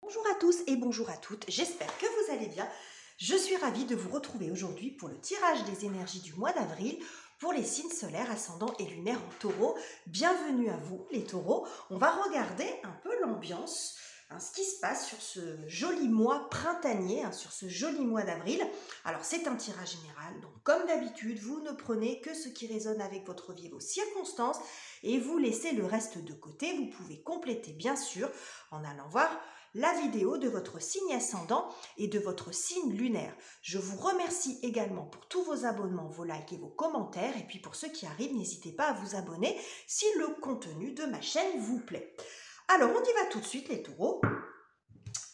Bonjour à tous et bonjour à toutes, j'espère que vous allez bien. Je suis ravie de vous retrouver aujourd'hui pour le tirage des énergies du mois d'avril pour les signes solaires, ascendants et lunaires en taureau. Bienvenue à vous les taureaux. On va regarder un peu l'ambiance, ce qui se passe sur ce joli mois printanier, sur ce joli mois d'avril. Alors c'est un tirage général, donc comme d'habitude, vous ne prenez que ce qui résonne avec votre vie et vos circonstances et vous laissez le reste de côté. Vous pouvez compléter bien sûr en allant voir la vidéo de votre signe ascendant et de votre signe lunaire. Je vous remercie également pour tous vos abonnements, vos likes et vos commentaires. Et puis pour ceux qui arrivent, n'hésitez pas à vous abonner si le contenu de ma chaîne vous plaît. Alors on y va tout de suite les taureaux,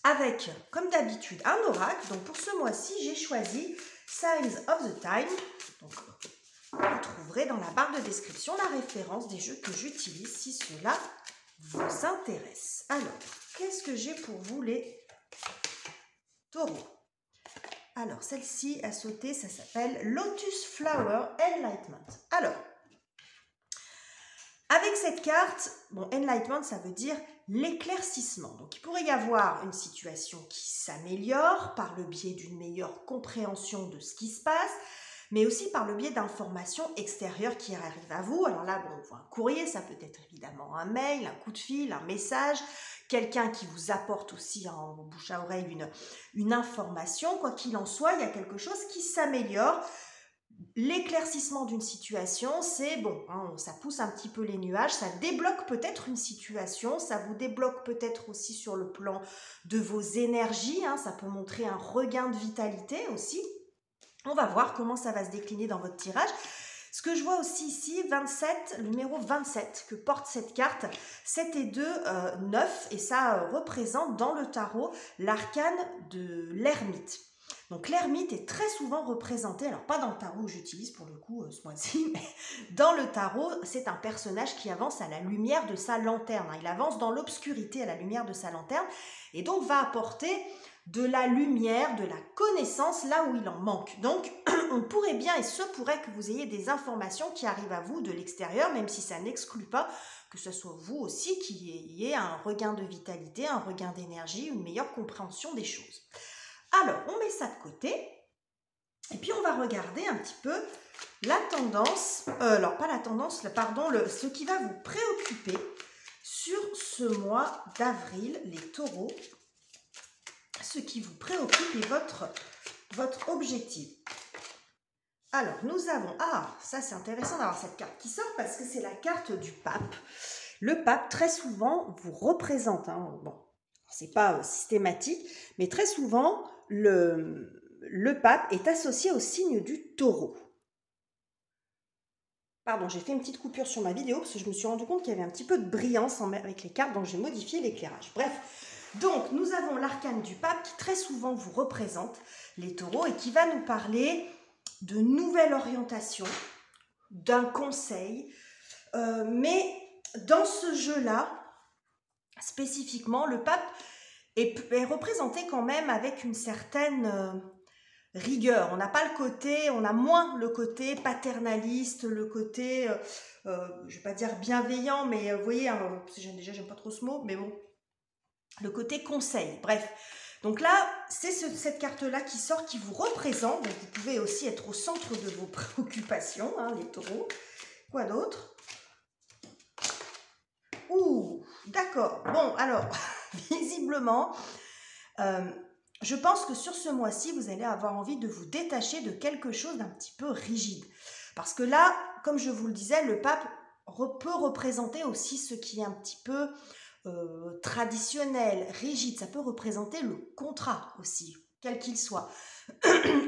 avec comme d'habitude un oracle. Donc pour ce mois-ci, j'ai choisi Signs of the Time. Donc vous trouverez dans la barre de description la référence des jeux que j'utilise si cela vous intéresse. Alors, qu'est-ce que j'ai pour vous les taureaux? Alors, celle-ci a sauté, ça s'appelle Lotus Flower Enlightenment. Alors, avec cette carte, bon, Enlightenment, ça veut dire l'éclaircissement. Donc, il pourrait y avoir une situation qui s'améliore par le biais d'une meilleure compréhension de ce qui se passe, mais aussi par le biais d'informations extérieures qui arrivent à vous. Alors là, bon, on voit un courrier, ça peut être évidemment un mail, un coup de fil, un message, quelqu'un qui vous apporte aussi en bouche à oreille une information. Quoi qu'il en soit, il y a quelque chose qui s'améliore. L'éclaircissement d'une situation, c'est bon, ça pousse un petit peu les nuages, ça débloque peut-être une situation, ça vous débloque peut-être aussi sur le plan de vos énergies, ça peut montrer un regain de vitalité aussi. On va voir comment ça va se décliner dans votre tirage. Ce que je vois aussi ici, 27, le numéro 27 que porte cette carte, 7 et 2, 9, et ça représente dans le tarot l'arcane de l'ermite. Donc l'ermite est très souvent représenté, alors pas dans le tarot que j'utilise pour le coup ce mois-ci, mais dans le tarot, c'est un personnage qui avance à la lumière de sa lanterne. Il avance dans l'obscurité à la lumière de sa lanterne, et donc va apporter de la lumière, de la connaissance là où il en manque. Donc, on pourrait bien, et ce pourrait que vous ayez des informations qui arrivent à vous de l'extérieur, même si ça n'exclut pas que ce soit vous aussi qui ayez un regain de vitalité, un regain d'énergie, une meilleure compréhension des choses. Alors, on met ça de côté, et puis on va regarder un petit peu la tendance, alors pas la tendance, pardon, ce qui va vous préoccuper sur ce mois d'avril, les taureaux, ce qui vous préoccupe et votre objectif. Alors, nous avons... ça c'est intéressant d'avoir cette carte qui sort parce que c'est la carte du pape. Le pape, très souvent, vous représente. Bon, c'est pas systématique, mais très souvent, le pape est associé au signe du taureau. Pardon, j'ai fait une petite coupure sur ma vidéo parce que je me suis rendu compte qu'il y avait un petit peu de brillance avec les cartes, donc j'ai modifié l'éclairage. Bref. Donc, nous avons l'arcane du pape qui très souvent vous représente, les taureaux, et qui va nous parler de nouvelles orientations, d'un conseil. Mais dans ce jeu-là, spécifiquement, le pape est représenté quand même avec une certaine rigueur. On n'a pas le côté, on a moins le côté paternaliste, le côté, je ne vais pas dire bienveillant, mais vous voyez, déjà j'aime pas trop ce mot, mais bon, le côté conseil, bref. Donc là, c'est cette carte-là qui sort, qui vous représente. Donc vous pouvez aussi être au centre de vos préoccupations, les taureaux. Quoi d'autre? Ouh, d'accord. Bon, alors, visiblement, je pense que sur ce mois-ci, vous allez avoir envie de vous détacher de quelque chose d'un petit peu rigide. Parce que là, comme je vous le disais, le pape peut représenter aussi ce qui est un petit peu traditionnel, rigide. Ça peut représenter le contrat aussi, quel qu'il soit.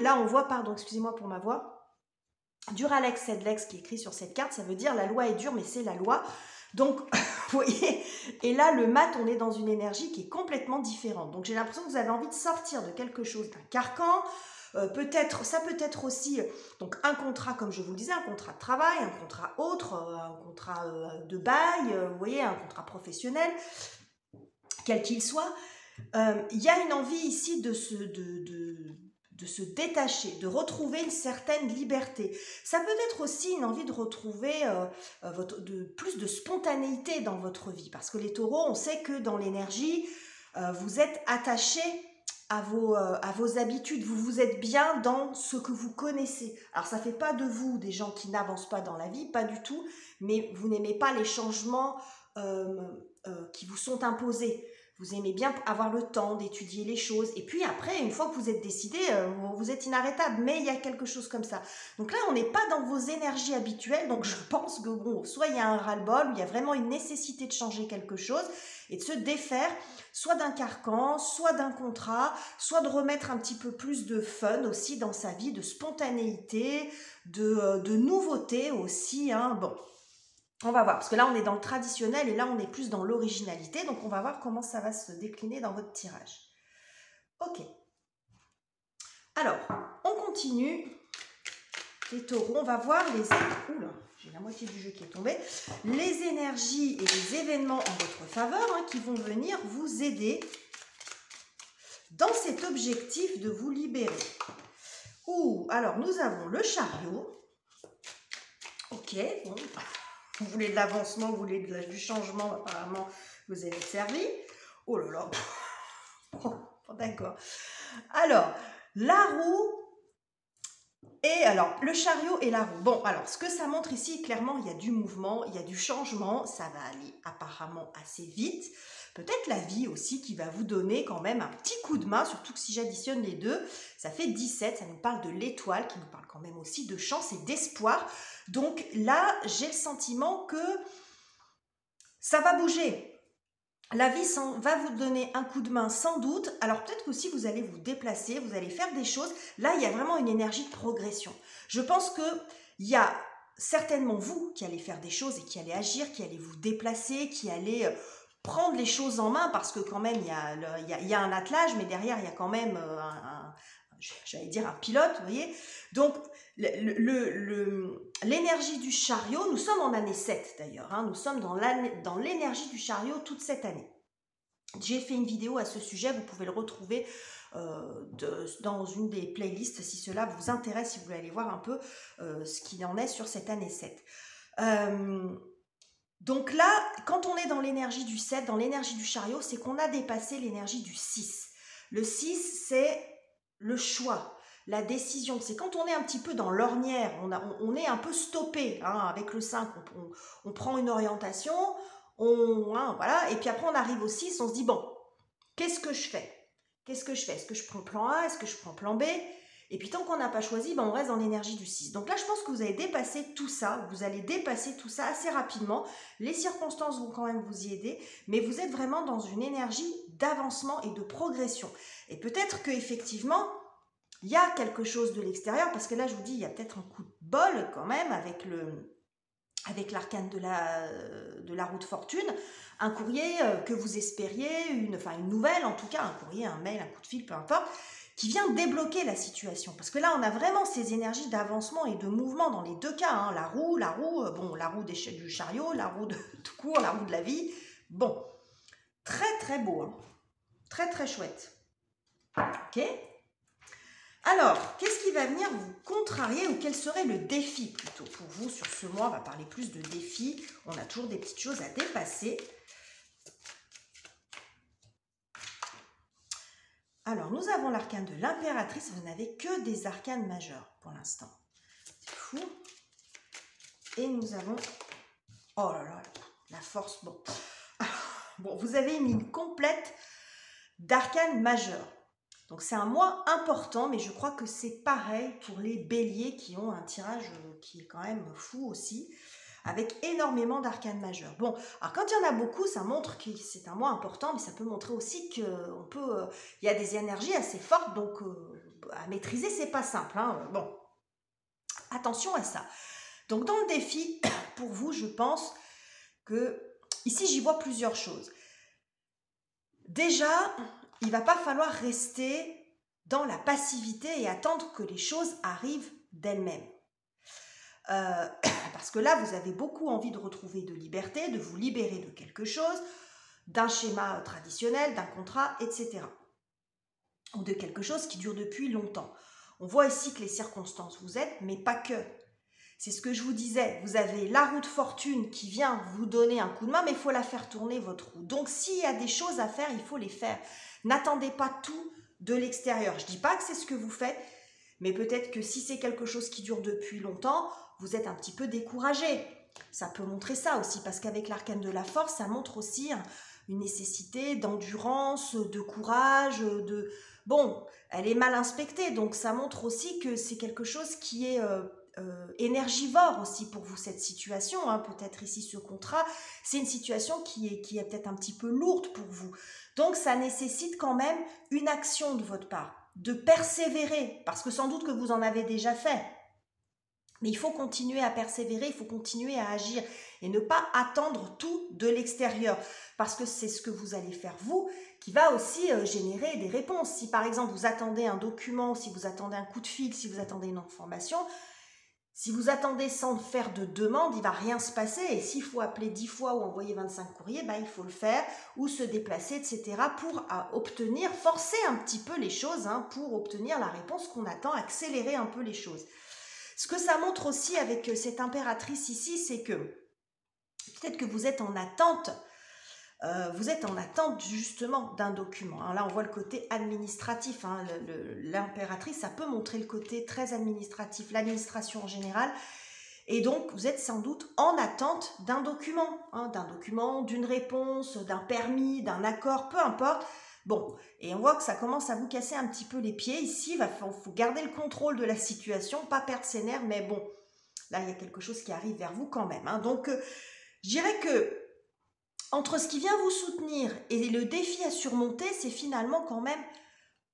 Là, on voit, pardon, excusez-moi pour ma voix, Duralex sed lex qui est écrit sur cette carte, ça veut dire la loi est dure, mais c'est la loi. Donc, vous voyez, et là, le mat, on est dans une énergie qui est complètement différente. Donc, j'ai l'impression que vous avez envie de sortir de quelque chose, d'un carcan. Ça peut être aussi donc un contrat, comme je vous le disais, un contrat de travail, un contrat autre, un contrat de bail, vous voyez, un contrat professionnel, quel qu'il soit. Il y a une envie ici de se détacher, de retrouver une certaine liberté. Ça peut être aussi une envie de retrouver plus de spontanéité dans votre vie, parce que les taureaux, on sait que dans l'énergie, vous êtes attaché à vos habitudes, vous êtes bien dans ce que vous connaissez. Alors ça ne fait pas de vous des gens qui n'avancent pas dans la vie, pas du tout, mais vous n'aimez pas les changements qui vous sont imposés. Vous aimez bien avoir le temps d'étudier les choses. Et puis après, une fois que vous êtes décidé, vous êtes inarrêtable. Mais il y a quelque chose comme ça. Donc là, on n'est pas dans vos énergies habituelles. Donc je pense que bon, soit il y a un ras-le-bol, il y a vraiment une nécessité de changer quelque chose et de se défaire, soit d'un carcan, soit d'un contrat, soit de remettre un petit peu plus de fun aussi dans sa vie, de spontanéité, de nouveauté aussi. Hein. Bon. On va voir, parce que là, on est dans le traditionnel et là, on est plus dans l'originalité. Donc, on va voir comment ça va se décliner dans votre tirage. Ok. Alors, on continue. Les taureaux, on va voir les... Oula, j'ai la moitié du jeu qui est tombé. Les énergies et les événements en votre faveur hein, qui vont venir vous aider dans cet objectif de vous libérer. Ouh, alors, nous avons le chariot. Ok, bon... Vous voulez de l'avancement, vous voulez du changement, apparemment, vous allez être servi. Oh là là. Oh, d'accord. Alors, la roue et alors, le chariot et la roue. Bon, alors, ce que ça montre ici, clairement, il y a du mouvement, il y a du changement. Ça va aller apparemment assez vite. Peut-être la vie aussi qui va vous donner quand même un petit coup de main, surtout que si j'additionne les deux, ça fait 17. Ça nous parle de l'étoile, qui nous parle quand même aussi de chance et d'espoir. Donc là, j'ai le sentiment que ça va bouger. La vie va vous donner un coup de main sans doute. Alors peut-être qu'aussi vous allez vous déplacer, vous allez faire des choses. Là, il y a vraiment une énergie de progression. Je pense qu'il y a certainement vous qui allez faire des choses et qui allez agir, qui allez vous déplacer, qui allez prendre les choses en main parce que quand même, il y a un attelage, mais derrière, il y a quand même j'allais dire un pilote, vous voyez. Donc, l'énergie du chariot, nous sommes en année 7 d'ailleurs, hein, nous sommes dans l'énergie du chariot toute cette année. J'ai fait une vidéo à ce sujet, vous pouvez le retrouver dans une des playlists si cela vous intéresse, si vous voulez aller voir un peu ce qu'il en est sur cette année 7. Donc là, quand on est dans l'énergie du 7, dans l'énergie du chariot, c'est qu'on a dépassé l'énergie du 6. Le 6, c'est le choix, la décision. C'est quand on est un petit peu dans l'ornière, on est un peu stoppé hein, avec le 5. On prend une orientation, voilà, et puis après on arrive au 6, on se dit, bon, qu'est-ce que je fais? Qu'est-ce que je fais? Est-ce que je prends plan A? Est-ce que je prends plan B? Et puis tant qu'on n'a pas choisi, on reste dans l'énergie du 6. Donc là, je pense que vous avez dépassé tout ça, vous allez dépasser tout ça assez rapidement. Les circonstances vont quand même vous y aider, mais vous êtes vraiment dans une énergie d'avancement et de progression. Et peut-être qu'effectivement, il y a quelque chose de l'extérieur, parce que là, je vous dis, il y a peut-être un coup de bol quand même avec l'arcane de la roue de fortune, un courrier que vous espériez, une nouvelle en tout cas, un courrier, un mail, un coup de fil, peu importe, qui vient débloquer la situation. Parce que là, on a vraiment ces énergies d'avancement et de mouvement dans les deux cas. Hein. La roue, bon, la roue du chariot, la roue de tout court, la roue de la vie. Bon, très très beau, hein. Très très chouette. Ok ? Alors, qu'est-ce qui va venir vous contrarier ou quel serait le défi plutôt pour vous sur ce mois? On va parler plus de défis. On a toujours des petites choses à dépasser. Alors, nous avons l'arcane de l'impératrice. Vous n'avez que des arcanes majeures pour l'instant. C'est fou. Et nous avons... Oh là là, la force. Bon, bon vous avez une ligne complète d'arcanes majeures. Donc, c'est un mois important, mais je crois que c'est pareil pour les béliers qui ont un tirage qui est quand même fou aussi, avec énormément d'arcanes majeures. Bon, alors quand il y en a beaucoup, ça montre que c'est un mois important, mais ça peut montrer aussi qu'il y a des énergies assez fortes, donc à maîtriser, c'est pas simple. Hein. Bon, attention à ça. Donc dans le défi, pour vous, je pense que, ici j'y vois plusieurs choses. Déjà, il ne va pas falloir rester dans la passivité et attendre que les choses arrivent d'elles-mêmes. Parce que là, vous avez beaucoup envie de retrouver de liberté, de vous libérer de quelque chose, d'un schéma traditionnel, d'un contrat, etc. Ou de quelque chose qui dure depuis longtemps. On voit ici que les circonstances vous aident, mais pas que. C'est ce que je vous disais, vous avez la roue de fortune qui vient vous donner un coup de main, mais il faut la faire tourner, votre roue. Donc, s'il y a des choses à faire, il faut les faire. N'attendez pas tout de l'extérieur. Je ne dis pas que c'est ce que vous faites, mais peut-être que si c'est quelque chose qui dure depuis longtemps, vous êtes un petit peu découragé. Ça peut montrer ça aussi, parce qu'avec l'arcane de la force, ça montre aussi une nécessité d'endurance, de courage, de... Bon, elle est mal inspectée, donc ça montre aussi que c'est quelque chose qui est énergivore aussi pour vous, cette situation. Hein. Peut-être ici ce contrat, c'est une situation qui est peut-être un petit peu lourde pour vous. Donc ça nécessite quand même une action de votre part, de persévérer, parce que sans doute que vous en avez déjà fait. Mais il faut continuer à persévérer, il faut continuer à agir et ne pas attendre tout de l'extérieur, parce que c'est ce que vous allez faire vous qui va aussi générer des réponses. Si par exemple vous attendez un document, si vous attendez un coup de fil, si vous attendez une information, si vous attendez sans faire de demande, il ne va rien se passer. Et s'il faut appeler 10 fois ou envoyer 25 courriers, ben, il faut le faire ou se déplacer, etc. pour obtenir, forcer un petit peu les choses, hein, pour obtenir la réponse qu'on attend, accélérer un peu les choses. Ce que ça montre aussi avec cette impératrice ici, c'est que peut-être que vous êtes en attente. Vous êtes en attente justement d'un document. Hein. Là, on voit le côté administratif. Hein. L'impératrice, ça peut montrer le côté très administratif, l'administration en général. Et donc, vous êtes sans doute en attente d'un document, hein, d'une réponse, d'un permis, d'un accord, peu importe. Bon, et on voit que ça commence à vous casser un petit peu les pieds. Ici, il faut garder le contrôle de la situation, pas perdre ses nerfs, mais bon, là, il y a quelque chose qui arrive vers vous quand même. Hein. Donc, je dirais que entre ce qui vient vous soutenir et le défi à surmonter, c'est finalement quand même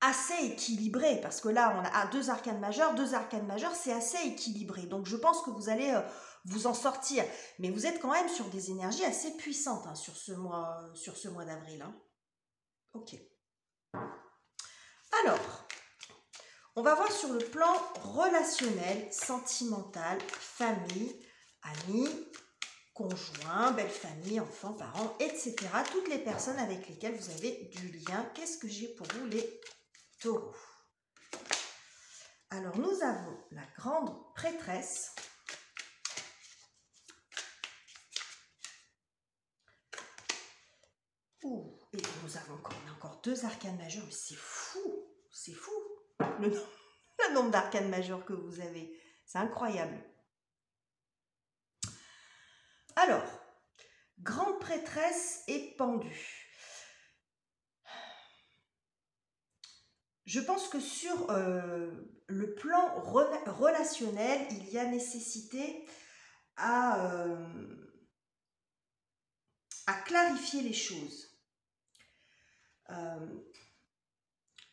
assez équilibré, parce que là, on a deux arcanes majeures, c'est assez équilibré. Donc, je pense que vous allez vous en sortir. Mais vous êtes quand même sur des énergies assez puissantes hein, sur ce mois d'avril. Hein. Ok. Alors, on va voir sur le plan relationnel, sentimental, famille, amis, conjoint, belle famille, enfants, parents, etc. Toutes les personnes avec lesquelles vous avez du lien. Qu'est-ce que j'ai pour vous les taureaux? Alors, nous avons la grande prêtresse. Ouh, et nous avons encore deux arcanes majeures, mais c'est fou le nombre d'arcanes majeures que vous avez. C'est incroyable. Alors, grande prêtresse et pendue. Je pense que sur le plan relationnel, il y a nécessité à clarifier les choses.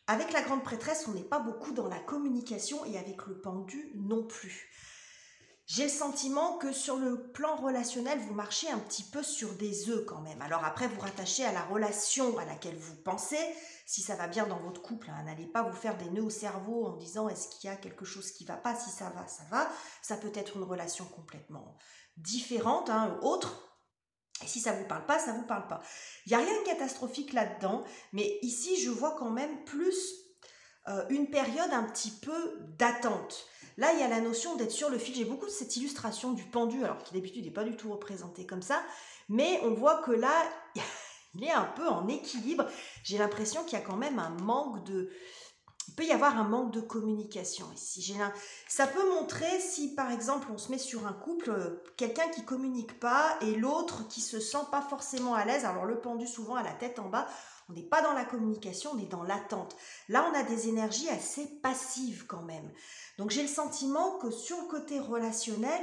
Avec la grande prêtresse, on n'est pas beaucoup dans la communication et avec le pendu non plus. J'ai le sentiment que sur le plan relationnel, vous marchez un petit peu sur des œufs quand même. Alors après, vous rattachez à la relation à laquelle vous pensez. Si ça va bien dans votre couple, hein, n'allez pas vous faire des nœuds au cerveau en disant est-ce qu'il y a quelque chose qui ne va pas. Si ça va, ça va. Ça peut être une relation complètement différente, hein, autre. Et si ça ne vous parle pas, ça ne vous parle pas. Il n'y a rien de catastrophique là-dedans, mais ici, je vois quand même plus une période un petit peu d'attente. Là, il y a la notion d'être sur le fil. J'ai beaucoup de cette illustration du pendu, alors qui d'habitude n'est pas du tout représenté comme ça, mais on voit que là, il est un peu en équilibre. J'ai l'impression qu'il y a quand même un manque de... Il peut y avoir un manque de communication ici. Ça peut montrer si, par exemple, on se met sur un couple, quelqu'un qui ne communique pas et l'autre qui ne se sent pas forcément à l'aise. Alors, le pendu, souvent, à la tête en bas, on n'est pas dans la communication, on est dans l'attente. Là, on a des énergies assez passives quand même. Donc, j'ai le sentiment que sur le côté relationnel,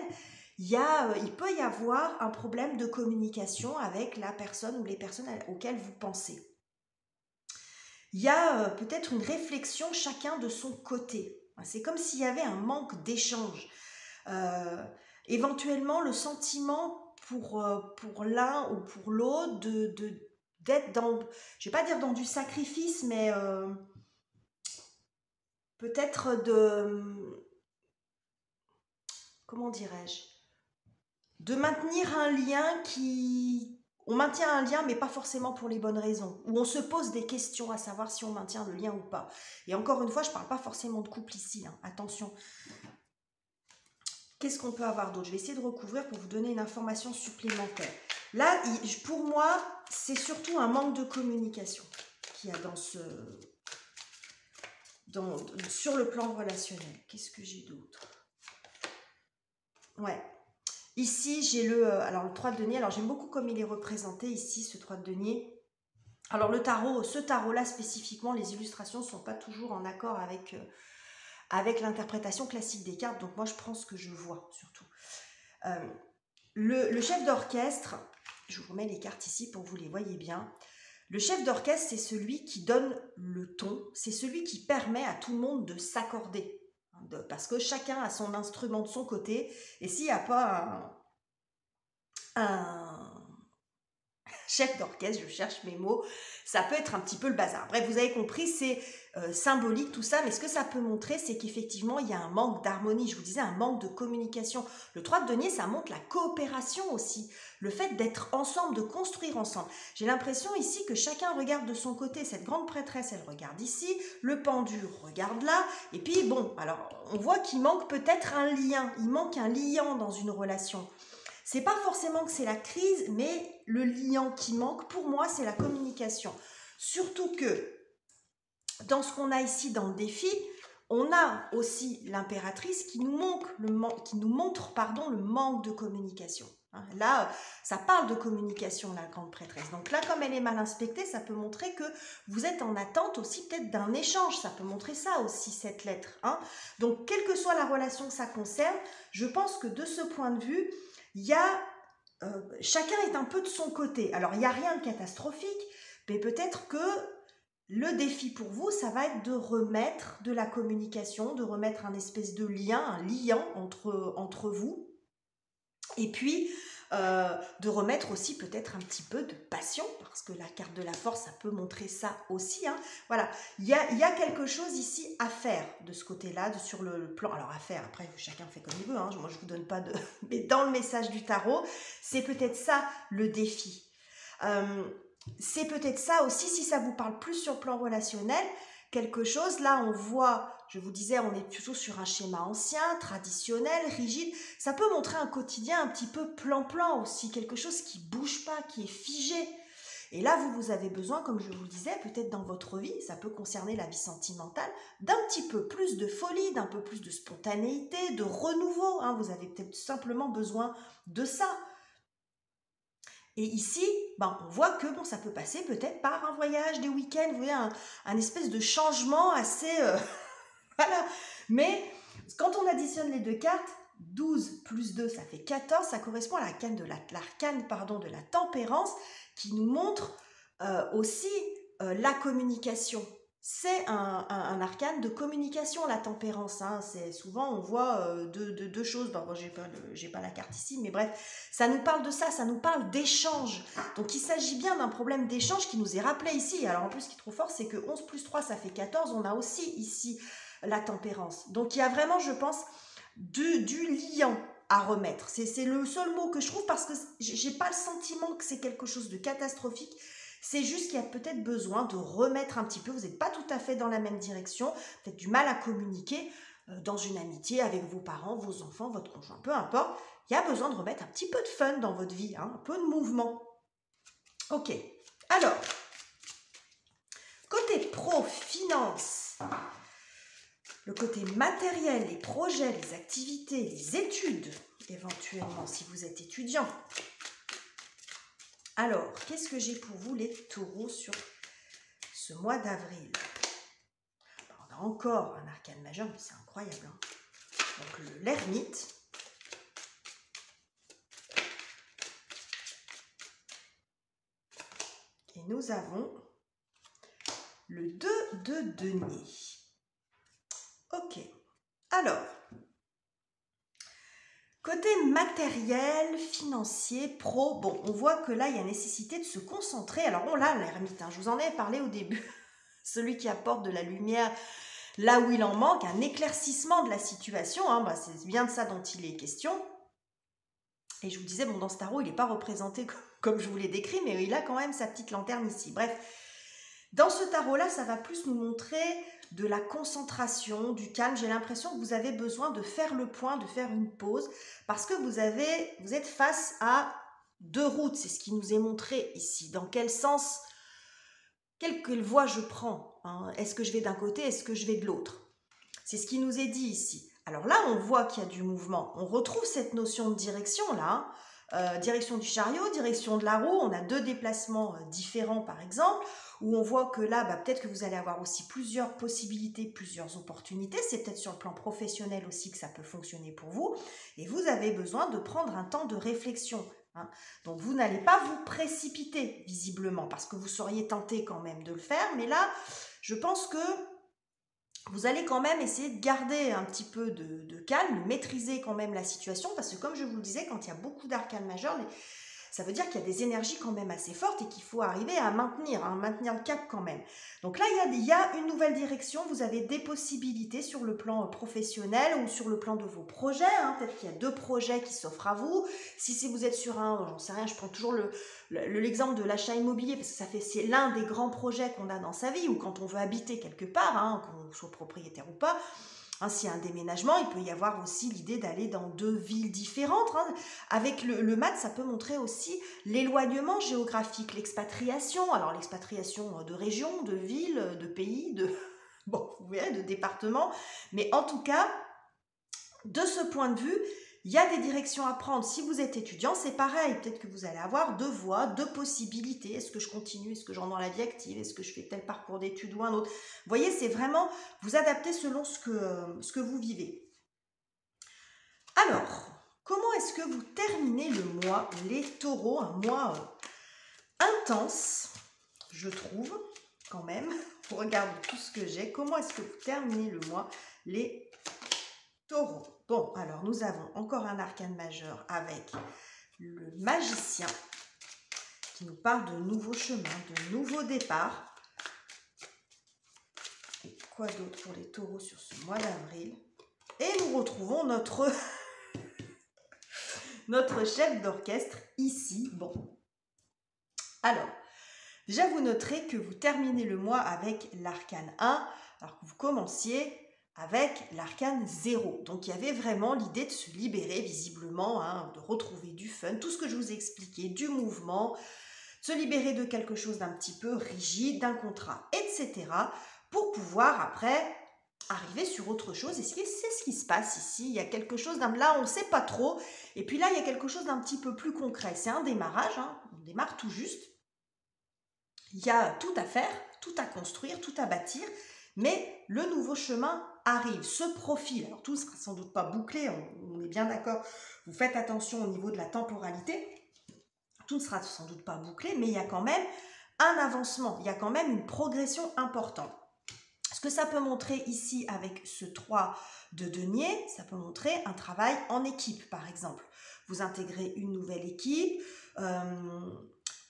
il peut y avoir un problème de communication avec la personne ou les personnes auxquelles vous pensez. Il y a peut-être une réflexion chacun de son côté. C'est comme s'il y avait un manque d'échange. Éventuellement, le sentiment pour l'un ou pour l'autre d'être dans, je ne vais pas dire dans du sacrifice, mais peut-être comment dirais-je, de maintenir un lien on maintient un lien, mais pas forcément pour les bonnes raisons. Où on se pose des questions à savoir si on maintient le lien ou pas. Et encore une fois, je ne parle pas forcément de couple ici. Hein. Attention. qu'est-ce qu'on peut avoir d'autre? Je vais essayer de recouvrir pour vous donner une information supplémentaire. Là, pour moi, c'est surtout un manque de communication qu'il y a sur le plan relationnel. Qu'est-ce que j'ai d'autre? Ouais. Ici, j'ai alors le 3 de denier. Alors, j'aime beaucoup comme il est représenté ici, ce 3 de denier. Alors, ce tarot-là, spécifiquement, les illustrations ne sont pas toujours en accord avec l'interprétation classique des cartes. Donc, moi, je prends ce que je vois, surtout. Le chef d'orchestre, je vous remets les cartes ici pour que vous les voyez bien. Le chef d'orchestre, c'est celui qui donne le ton. C'est celui qui permet à tout le monde de s'accorder. Parce que chacun a son instrument de son côté. Et s'il n'y a pas un chef d'orchestre, je cherche mes mots, ça peut être un petit peu le bazar. Bref, vous avez compris, c'est symbolique tout ça, mais ce que ça peut montrer, c'est qu'effectivement, il y a un manque d'harmonie, je vous disais, un manque de communication. Le 3 de denier, ça montre la coopération aussi, le fait d'être ensemble, de construire ensemble. J'ai l'impression ici que chacun regarde de son côté. Cette grande prêtresse, elle regarde ici, le pendu regarde là, et puis bon, alors on voit qu'il manque peut-être un lien, il manque un liant dans une relation. C'est pas forcément que c'est la crise, mais le lien qui manque, pour moi, c'est la communication. Surtout que, dans ce qu'on a ici dans le défi, on a aussi l'impératrice qui nous montre le manque de communication. Là, ça parle de communication, la grande prêtresse. Donc là, comme elle est mal inspectée, ça peut montrer que vous êtes en attente aussi peut-être d'un échange. Ça peut montrer ça aussi, cette lettre. Donc, quelle que soit la relation que ça concerne, je pense que de ce point de vue, chacun est un peu de son côté. Alors, il n'y a rien de catastrophique, mais peut-être que le défi pour vous, ça va être de remettre de la communication, de remettre un espèce de lien, un liant entre vous. Et puis, de remettre aussi peut-être un petit peu de passion, parce que la carte de la force, ça peut montrer ça aussi. Voilà, il y a quelque chose ici à faire de ce côté-là, sur le plan. Alors, à faire, après, chacun fait comme il veut. Moi, je ne vous donne pas de... Mais dans le message du tarot, c'est peut-être ça le défi. C'est peut-être ça aussi, si ça vous parle plus sur le plan relationnel, quelque chose, là on voit, je vous disais, on est plutôt sur un schéma ancien, traditionnel, rigide, ça peut montrer un quotidien un petit peu plan-plan aussi, quelque chose qui ne bouge pas, qui est figé. Et là, vous avez besoin, comme je vous le disais, peut-être dans votre vie, ça peut concerner la vie sentimentale, d'un petit peu plus de folie, d'un peu plus de spontanéité, de renouveau. Vous avez peut-être simplement besoin de ça. Et ici, on voit que ça peut passer peut-être par un voyage, des week-ends, vous voyez, un espèce de changement assez... voilà. Mais quand on additionne les deux cartes, 12 plus 2, ça fait 14, ça correspond à l'arcane de la tempérance qui nous montre aussi la communication. C'est un arcane de communication, la tempérance. C'est souvent, on voit deux choses. Moi, j'ai pas la carte ici, mais bref, ça nous parle de ça, ça nous parle d'échange. Donc, il s'agit bien d'un problème d'échange qui nous est rappelé ici. Alors, en plus, ce qui est trop fort, c'est que 11 plus 3, ça fait 14. On a aussi ici la tempérance. Donc, il y a vraiment, je pense, du liant à remettre. C'est le seul mot que je trouve, parce que j'ai pas le sentiment que c'est quelque chose de catastrophique. C'est juste qu'il y a peut-être besoin de remettre un petit peu, vous n'êtes pas tout à fait dans la même direction, peut-être du mal à communiquer dans une amitié avec vos parents, vos enfants, votre conjoint, peu importe. Il y a besoin de remettre un petit peu de fun dans votre vie, un peu de mouvement. Ok, alors, côté pro, finance, le côté matériel, les projets, les activités, les études, éventuellement si vous êtes étudiant. Alors, qu'est-ce que j'ai pour vous les taureaux sur ce mois d'avril? On a encore un arcane majeur, mais c'est incroyable. Donc, l'ermite. Et nous avons le 2 de denier. Ok. Alors, côté matériel, financier, pro, on voit que là, il y a nécessité de se concentrer. Alors, on l'a, l'ermite, je vous en ai parlé au début. Celui qui apporte de la lumière là où il en manque, un éclaircissement de la situation. C'est bien de ça dont il est question. Et je vous disais, dans ce tarot, il n'est pas représenté comme je vous l'ai décrit, mais il a quand même sa petite lanterne ici. Bref, Dans ce tarot-là, ça va plus nous montrer de la concentration, du calme. J'ai l'impression que vous avez besoin de faire le point, de faire une pause, parce que vous êtes face à deux routes. C'est ce qui nous est montré ici. Dans quel sens, quelle voie je prends, hein? Est-ce que je vais d'un côté, est-ce que je vais de l'autre? C'est ce qui nous est dit ici. Alors là, on voit qu'il y a du mouvement. On retrouve cette notion de direction là, direction du chariot, direction de la roue. On a deux déplacements différents par exemple, où on voit que là, peut-être que vous allez avoir aussi plusieurs possibilités, plusieurs opportunités. C'est peut-être sur le plan professionnel aussi que ça peut fonctionner pour vous. Et vous avez besoin de prendre un temps de réflexion. Hein. Donc vous n'allez pas vous précipiter visiblement, parce que vous seriez tenté quand même de le faire. Mais là, je pense que vous allez quand même essayer de garder un petit peu de calme, maîtriser quand même la situation, parce que comme je vous le disais, quand il y a beaucoup d'arcanes majeures, ça veut dire qu'il y a des énergies quand même assez fortes et qu'il faut arriver à maintenir le cap quand même. Donc là, il y a une nouvelle direction, vous avez des possibilités sur le plan professionnel ou sur le plan de vos projets. Hein. Peut-être qu'il y a deux projets qui s'offrent à vous. Si vous êtes sur j'en sais rien, je prends toujours l'exemple de l'achat immobilier, parce que c'est l'un des grands projets qu'on a dans sa vie, ou quand on veut habiter quelque part, hein, qu'on soit propriétaire ou pas. Hein, s'il y a un déménagement, il peut y avoir aussi l'idée d'aller dans deux villes différentes. Hein. Avec le mat, ça peut montrer aussi l'éloignement géographique, l'expatriation. Alors l'expatriation de région, de ville, de pays, bon, vous verrez, de département. Mais en tout cas, de ce point de vue, il y a des directions à prendre. Si vous êtes étudiant, c'est pareil. Peut-être que vous allez avoir deux voies, deux possibilités. Est-ce que je continue? Est-ce que je rentre dans la vie active? Est-ce que je fais tel parcours d'études ou un autre? Vous voyez, c'est vraiment vous adapter selon ce que vous vivez. Alors, comment est-ce que vous terminez le mois, les taureaux? Un mois intense, je trouve, quand même. On regarde tout ce que j'ai. Comment est-ce que vous terminez le mois, les taureaux? Bon, alors nous avons encore un arcane majeur avec le magicien qui nous parle de nouveaux chemins, de nouveaux départs. Et quoi d'autre pour les taureaux sur ce mois d'avril? Et nous retrouvons notre chef d'orchestre ici. Bon, alors, déjà vous noterez que vous terminez le mois avec l'arcane 1, alors que vous commenciez avec l'arcane 0. Donc il y avait vraiment l'idée de se libérer visiblement, hein, de retrouver du fun, tout ce que je vous ai expliqué, du mouvement, se libérer de quelque chose d'un petit peu rigide, d'un contrat, etc. pour pouvoir après arriver sur autre chose. Et c'est ce qui se passe ici. Il y a quelque chose là, on ne sait pas trop. Et puis là, il y a quelque chose d'un petit peu plus concret. C'est un démarrage, hein, on démarre tout juste. Il y a tout à faire, tout à construire, tout à bâtir. Mais le nouveau chemin arrive, se profile. Alors tout ne sera sans doute pas bouclé, on est bien d'accord. Vous faites attention au niveau de la temporalité. Tout ne sera sans doute pas bouclé, mais il y a quand même un avancement, il y a quand même une progression importante. Ce que ça peut montrer ici avec ce 3 de denier, ça peut montrer un travail en équipe par exemple. Vous intégrez une nouvelle équipe,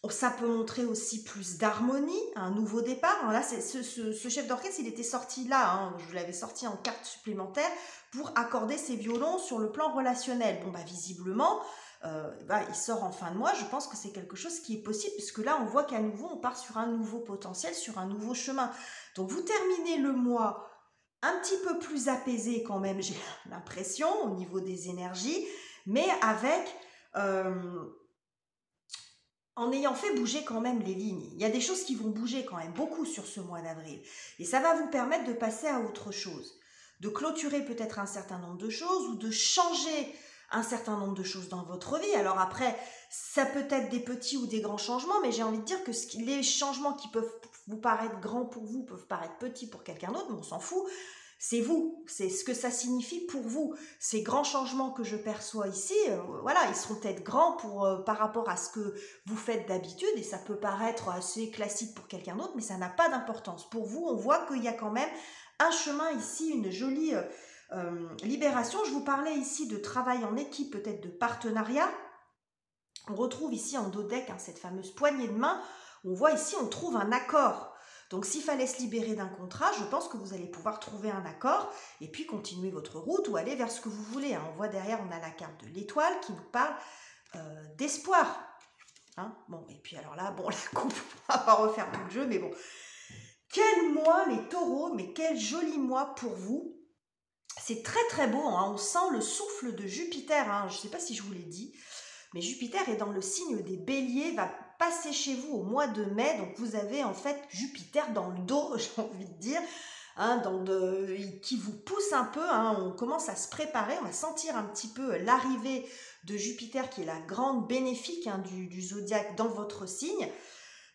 ça peut montrer aussi plus d'harmonie, un nouveau départ. Alors là, ce chef d'orchestre, il était sorti là, hein, je l'avais sorti en carte supplémentaire pour accorder ses violons sur le plan relationnel. Bon, visiblement, il sort en fin de mois. Je pense que c'est quelque chose qui est possible, puisque là, on voit qu'à nouveau, on part sur un nouveau potentiel, sur un nouveau chemin. Donc, vous terminez le mois un petit peu plus apaisé quand même, j'ai l'impression, au niveau des énergies, mais avec... en ayant fait bouger quand même les lignes. Il y a des choses qui vont bouger quand même beaucoup sur ce mois d'avril. Et ça va vous permettre de passer à autre chose, de clôturer peut-être un certain nombre de choses ou de changer un certain nombre de choses dans votre vie. Alors après, ça peut être des petits ou des grands changements, mais j'ai envie de dire que les changements qui peuvent vous paraître grands pour vous, peuvent paraître petits pour quelqu'un d'autre, mais on s'en fout. C'est vous, c'est ce que ça signifie pour vous. Ces grands changements que je perçois ici, voilà, ils seront peut-être grands par rapport à ce que vous faites d'habitude, et ça peut paraître assez classique pour quelqu'un d'autre, mais ça n'a pas d'importance. Pour vous, on voit qu'il y a quand même un chemin ici, une jolie libération. Je vous parlais ici de travail en équipe, peut-être de partenariat. On retrouve ici en dos de deck cette fameuse poignée de main. On voit ici, on trouve un accord. Donc, s'il fallait se libérer d'un contrat, je pense que vous allez pouvoir trouver un accord et puis continuer votre route ou aller vers ce que vous voulez. On voit derrière, on a la carte de l'étoile qui nous parle d'espoir. Hein, bon, et puis alors là, bon, la coupe, on va pas refaire tout le jeu, mais bon. Quel mois les taureaux, mais quel joli mois pour vous. C'est très très beau, hein. On sent le souffle de Jupiter, hein. Je ne sais pas si je vous l'ai dit, mais Jupiter est dans le signe des béliers, va passer chez vous au mois de mai, donc vous avez en fait Jupiter dans le dos, j'ai envie de dire, hein, qui vous pousse un peu, hein. On commence à se préparer, on va sentir un petit peu l'arrivée de Jupiter qui est la grande bénéfique, hein, du zodiaque dans votre signe.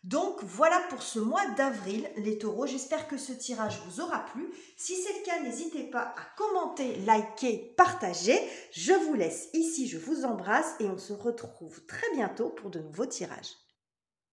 Donc voilà pour ce mois d'avril, les taureaux. J'espère que ce tirage vous aura plu. Si c'est le cas, n'hésitez pas à commenter, liker, partager. Je vous laisse ici, je vous embrasse et on se retrouve très bientôt pour de nouveaux tirages.